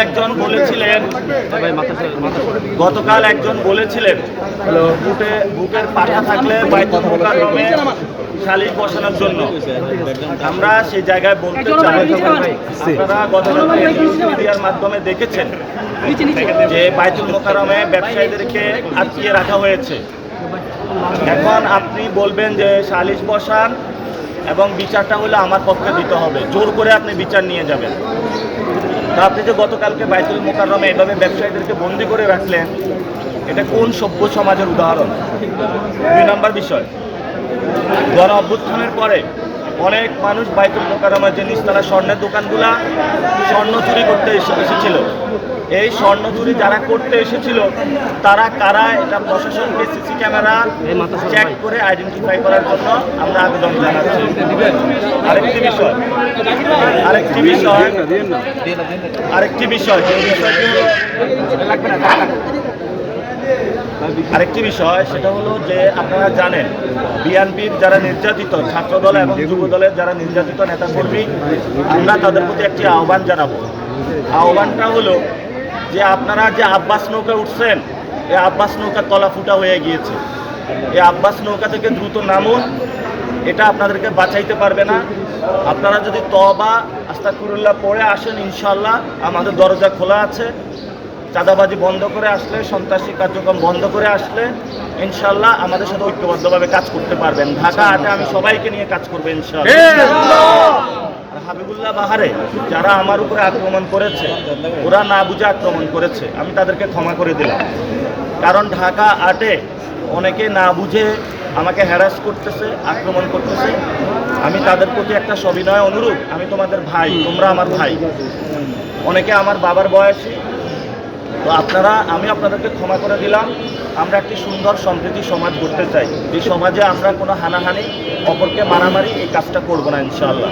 একজন বলেছিলেন, গতকাল একজন বলেছিলেন বুকের পাটা থাকলে বাইতুল মুকাররমে শালিক বসানোর জন্য। আমরা সেই জায়গায় বলতে চাই, আপনারা গতকাল মিডিয়ার মাধ্যমে দেখেছেন যে বাইতুল মুকাররমে ব্যবসায়ীদেরকে আটকিয়ে রাখা হয়েছে। এখন আপনি বলবেন যে সালিশ বসান এবং বিচারটা হলে আমার পক্ষে দিতে হবে, জোর করে আপনি বিচার নিয়ে যাবেন। তা আপনি যে গতকালকে বাইতুল মুকাররমে এভাবে ব্যবসায়ীদেরকে বন্দি করে রাখলেন, এটা কোন সভ্য সমাজের উদাহরণ? 2 নম্বর বিষয়, গণ অভ্যুত্থানের পরে অনেক মানুষ বাইতুল মুকাররমের যে নিচতলা স্বর্ণের দোকানগুলা স্বর্ণ চুরি করতে এসেছিল। এই স্বর্ণ চুরি যারা করতে এসেছিল তারা কারা, এটা প্রশাসনকে সিসি ক্যামেরা চেক করে আইডেন্টিফাই করার জন্য আমরা আবেদন জানাচ্ছি। আরেকটি বিষয় সেটা হলো যে আপনারা জানেন বিএনপির যারা নির্যাতিত ছাত্রদল এবং যুবদলের যারা নির্যাতিত নেতাকর্মী, আমরা তাদের প্রতি একটি আহ্বান জানাবো। আহ্বানটা হলো যে আপনারা যে আব্বাস নৌকা উঠছেন, এই আব্বাস নৌকার তলা ফুটা হয়ে গিয়েছে। এই আব্বাস নৌকা থেকে দ্রুত নামুন, এটা আপনাদেরকে বাঁচাইতে পারবে না। আপনারা যদি তওবা আস্তাগফিরুল্লাহ পড়ে আসেন, ইনশাআল্লাহ আমাদের দরজা খোলা আছে। চাঁদাবাজি বন্ধ করে আসলে, সন্ত্রাসী কার্যক্রম বন্ধ করে আসলে ইনশাআল্লাহ আমাদের সাথে ঐক্যবদ্ধভাবে কাজ করতে পারবেন। ঢাকা আটে আমি সবাইকে নিয়ে কাজ করবো ইনশাআল্লাহ। হাবিবুল্লাহ বাহারে যারা আমার উপরে আক্রমণ করেছে, ওরা না বুঝে আক্রমণ করেছে, আমি তাদেরকে ক্ষমা করে দিলাম। কারণ ঢাকা আটে অনেকে না বুঝে আমাকে হ্যারাস করতেছে, আক্রমণ করতেছে। আমি তাদের প্রতি একটা সবিনয় অনুরোধ, আমি তোমাদের ভাই, তোমরা আমার ভাই, অনেকে আমার বাবার বয়সী, তো আমি আপনাদেরকে ক্ষমা করে দিলাম। আমরা একটি সুন্দর সম্প্রীতি সমাজ গড়তে চাই, যে সমাজে আমরা কোনো হানাহানি, অপরকে মারামারি এই কাজটা করবো না ইনশাআল্লাহ।